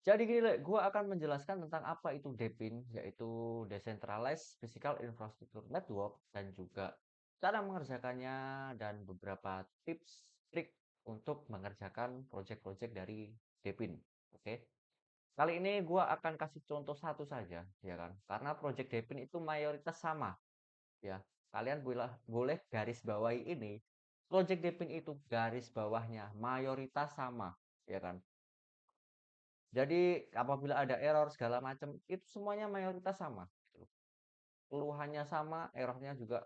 Jadi gini, Le, gue akan menjelaskan tentang apa itu DePIN, yaitu Decentralized Physical Infrastructure Network, dan juga cara mengerjakannya dan beberapa tips trik untuk mengerjakan project-project dari DePIN. Oke. Kali ini gue akan kasih contoh satu saja, ya kan? Karena project DePIN itu mayoritas sama, ya. Kalian boleh garis bawahi ini, project DePIN itu garis bawahnya mayoritas sama, ya kan? Jadi apabila ada error segala macam, itu semuanya mayoritas sama, gitu. Keluhannya sama, errornya juga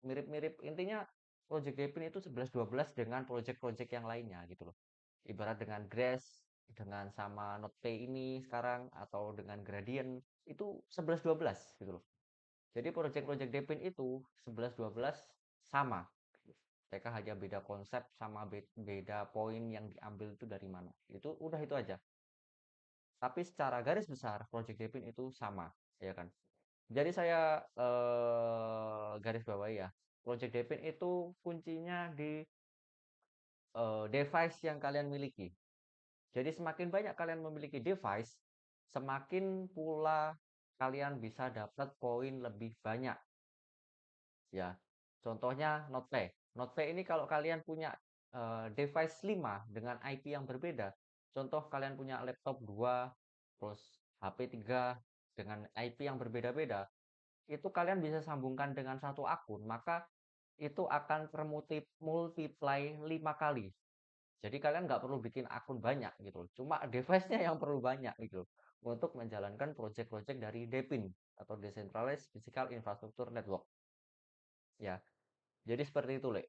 mirip-mirip. Intinya project Depin itu 11-12 dengan project-project yang lainnya gitu loh. Ibarat dengan Grace, dengan sama NotePay ini sekarang, atau dengan Gradient, itu 11-12 gitu loh. Jadi project-project Depin itu 11-12 sama. Mereka hanya beda konsep sama beda poin yang diambil itu dari mana. Itu udah itu aja. Tapi secara garis besar Project Devin itu sama, ya kan? Jadi saya garis bawahi ya. Project Devin itu kuncinya di device yang kalian miliki. Jadi semakin banyak kalian memiliki device, semakin pula kalian bisa dapat poin lebih banyak. Ya, contohnya NotePay. NotePay ini kalau kalian punya device 5 dengan IP yang berbeda, contoh kalian punya laptop 2 terus HP 3 dengan IP yang berbeda-beda, itu kalian bisa sambungkan dengan satu akun, maka itu akan termultiply 5 kali. Jadi kalian nggak perlu bikin akun banyak gitu, cuma device-nya yang perlu banyak gitu untuk menjalankan project-project dari DePIN atau Decentralized Physical Infrastructure Network. Ya, jadi seperti itu, Le.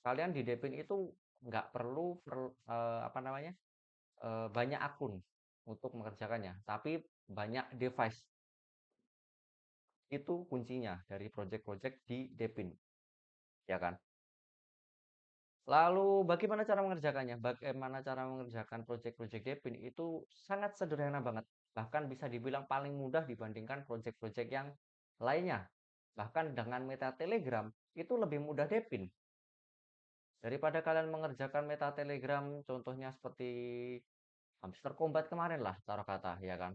Kalian di Depin itu nggak apa namanya, banyak akun untuk mengerjakannya, tapi banyak device. Itu kuncinya dari project-project di Depin, ya kan? Lalu bagaimana cara mengerjakannya? Bagaimana cara mengerjakan project-project Depin itu sangat sederhana banget. Bahkan bisa dibilang paling mudah dibandingkan project-project yang lainnya. Bahkan dengan meta Telegram itu lebih mudah Depin. Daripada kalian mengerjakan meta Telegram, contohnya seperti Hamster Combat kemarin lah, taruh kata, ya kan?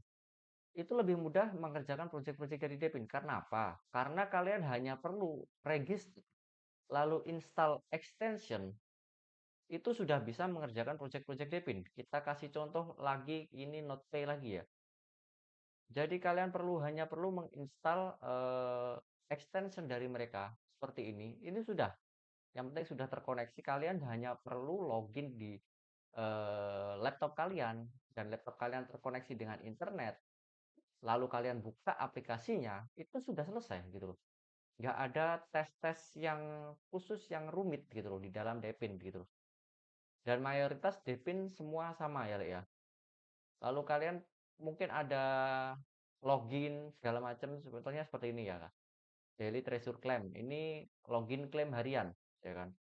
Itu lebih mudah mengerjakan project-project dari Depin. Karena apa? Karena kalian hanya perlu register, lalu install extension, itu sudah bisa mengerjakan project-project Depin. Kita kasih contoh lagi, ini NotePay lagi ya. Jadi kalian hanya perlu menginstal extension dari mereka seperti ini. Ini sudah. Yang penting sudah terkoneksi, kalian hanya perlu login di laptop kalian dan laptop kalian terkoneksi dengan internet, lalu kalian buka aplikasinya, itu sudah selesai gitu loh. Nggak ada tes-tes yang khusus yang rumit gitu loh di dalam Depin gitu loh. Dan mayoritas Depin semua sama ya, Le, ya. Lalu kalian mungkin ada login segala macam sebetulnya seperti ini ya, Kak. Daily Treasure Claim. Ini login klaim harian, ya kan.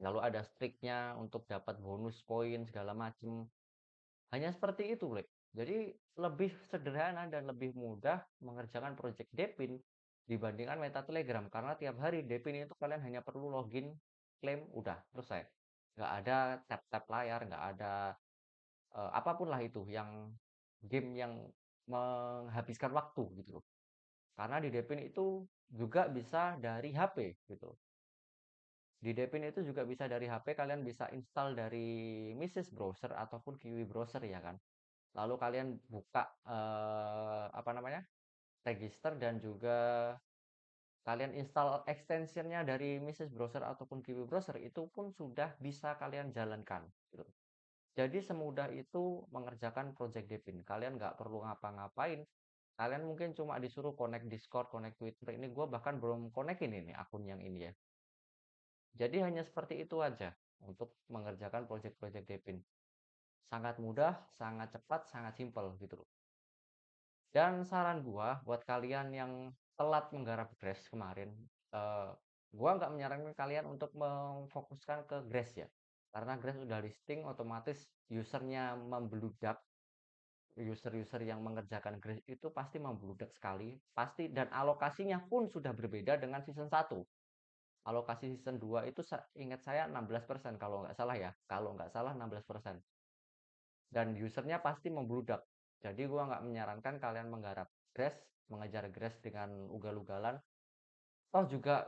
Lalu ada striknya untuk dapat bonus poin segala macam. Hanya seperti itu, Lek. Jadi lebih sederhana dan lebih mudah mengerjakan project Depin dibandingkan Meta Telegram karena tiap hari Depin itu kalian hanya perlu login, klaim, udah selesai. Nggak ada tap-tap layar, nggak ada apapun lah itu yang game yang menghabiskan waktu gitu loh. Karena di Depin itu juga bisa dari HP gitu. Di Depin itu juga bisa dari HP, kalian bisa install dari Mrs. Browser ataupun Kiwi Browser ya kan. Lalu kalian buka apa namanya, register dan juga kalian install extensionnya dari Mrs. Browser ataupun Kiwi Browser, itu pun sudah bisa kalian jalankan gitu. Jadi semudah itu mengerjakan project Devin. Kalian nggak perlu ngapa-ngapain. Kalian mungkin cuma disuruh connect Discord, connect Twitter. Ini gue bahkan belum connect ini akun yang ini ya. Jadi hanya seperti itu aja untuk mengerjakan project-project Devin. Sangat mudah, sangat cepat, sangat simpel gitu loh. Dan saran gua buat kalian yang telat menggarap Grass kemarin, eh, gua nggak menyarankan kalian untuk memfokuskan ke Grass ya. Karena Grass udah listing, otomatis usernya membludak. User-user yang mengerjakan Grass itu pasti membludak sekali, pasti, dan alokasinya pun sudah berbeda dengan season 1. Alokasi season 2 itu ingat saya 16% kalau nggak salah ya. Kalau nggak salah 16%. dan usernya pasti membludak. Jadi gua nggak menyarankan kalian menggarap Grass, mengejar Grass dengan ugal-ugalan. Toh juga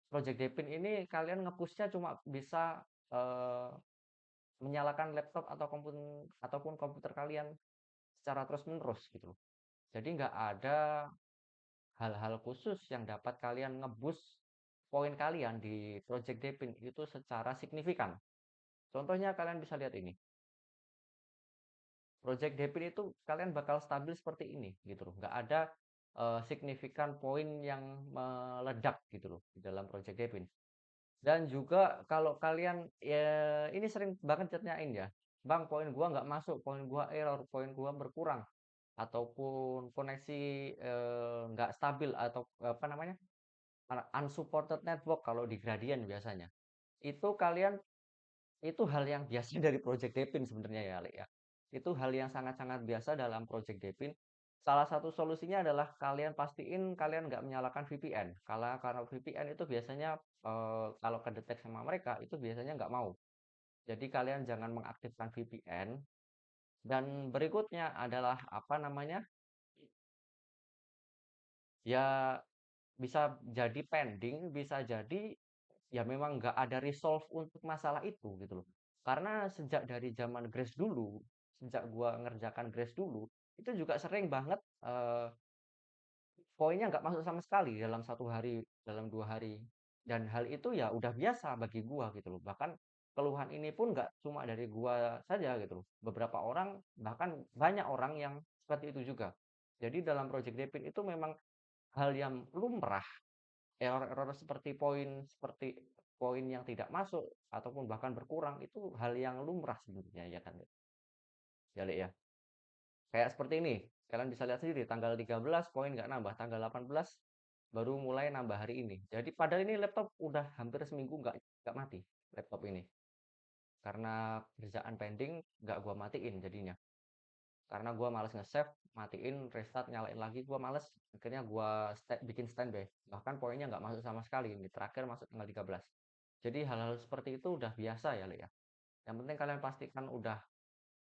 Project Depin ini kalian nge-push-nya cuma bisa eh, menyalakan laptop ataupun komputer kalian secara terus-menerus gitu loh. Jadi nggak ada hal-hal khusus yang dapat kalian nge-boost poin kalian di Project Depin itu secara signifikan. Contohnya kalian bisa lihat ini. Project Depin itu kalian bakal stabil seperti ini gitu loh. Nggak ada signifikan poin yang meledak gitu loh di dalam Project Depin. Dan juga kalau kalian ya ini sering banget chatnyain ya, Bang, poin gua nggak masuk, poin gua error, poin gua berkurang, ataupun koneksi nggak stabil atau apa namanya unsupported network kalau di Gradient biasanya. Itu kalian itu hal yang biasa dari Project Depin sebenarnya ya, Ale ya. Itu hal yang sangat-sangat biasa dalam Project Depin. Salah satu solusinya adalah kalian pastiin kalian nggak menyalakan VPN. Karena VPN itu biasanya kalau kedetek sama mereka itu biasanya nggak mau. Jadi kalian jangan mengaktifkan VPN. Dan berikutnya adalah apa namanya? Ya bisa jadi pending, bisa jadi ya memang nggak ada resolve untuk masalah itu gitu loh. Karena sejak dari zaman Grace dulu, sejak gua ngerjakan Grace dulu, itu juga sering banget poinnya nggak masuk sama sekali dalam 1 hari, dalam 2 hari. Dan hal itu ya udah biasa bagi gua gitu loh. Bahkan keluhan ini pun nggak cuma dari gua saja gitu loh. Beberapa orang, bahkan banyak orang yang seperti itu juga. Jadi dalam Project Depin itu memang hal yang lumrah. Error-error seperti poin yang tidak masuk ataupun bahkan berkurang itu hal yang lumrah sebenarnya ya kan ya Lek ya. Kayak seperti ini, kalian bisa lihat sendiri tanggal 13 poin nggak nambah, tanggal 18 baru mulai nambah hari ini. Jadi padahal ini laptop udah hampir seminggu nggak mati laptop ini. Karena kerjaan pending nggak gua matiin jadinya. Karena gua males nge-save, matiin, restart, nyalain lagi gua males. Akhirnya gua bikin standby. Bahkan poinnya nggak masuk sama sekali. Ini terakhir masuk tanggal 13. Jadi hal-hal seperti itu udah biasa ya, Le ya. Yang penting kalian pastikan udah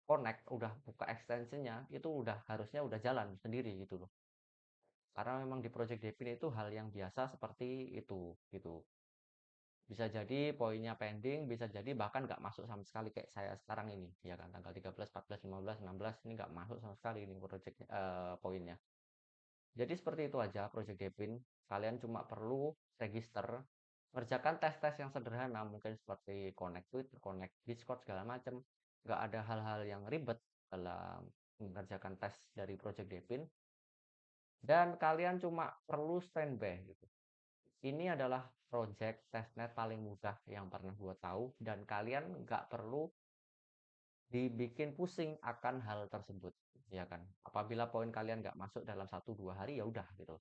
connect, udah buka extensionnya, itu udah harusnya udah jalan sendiri gitu loh. Karena memang di Project Depin itu hal yang biasa seperti itu gitu. Bisa jadi poinnya pending, bisa jadi bahkan nggak masuk sama sekali kayak saya sekarang ini, ya kan tanggal 13, 14, 15, 16 ini nggak masuk sama sekali ini project poinnya. Jadi seperti itu aja Project Depin. Kalian cuma perlu register, kerjakan tes-tes yang sederhana, mungkin seperti connect Twitter, connect Discord segala macam. Nggak ada hal-hal yang ribet dalam mengerjakan tes dari Project Depin. Dan kalian cuma perlu standby gitu. Ini adalah project testnet paling mudah yang pernah gue tahu dan kalian nggak perlu dibikin pusing akan hal tersebut, ya kan? Apabila poin kalian nggak masuk dalam 1 2 hari ya udah gitu.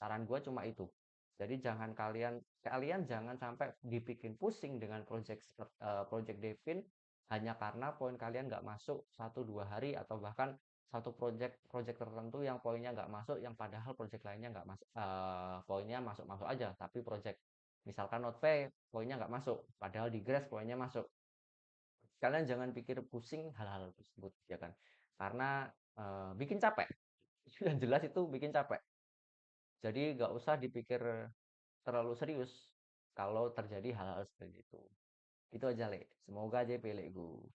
Saran gue cuma itu. Jadi jangan kalian kalian jangan sampai dibikin pusing dengan project Devin hanya karena poin kalian nggak masuk 1 2 hari atau bahkan satu project tertentu yang poinnya nggak masuk yang padahal project lainnya nggak masuk poinnya masuk masuk aja tapi project misalkan Notepad poinnya nggak masuk padahal di Grass poinnya masuk. Kalian jangan pikir pusing hal-hal tersebut ya kan karena bikin capek. Yang jelas itu bikin capek. Jadi nggak usah dipikir terlalu serius kalau terjadi hal-hal seperti itu. Itu aja, Le. Semoga aja pilih gue.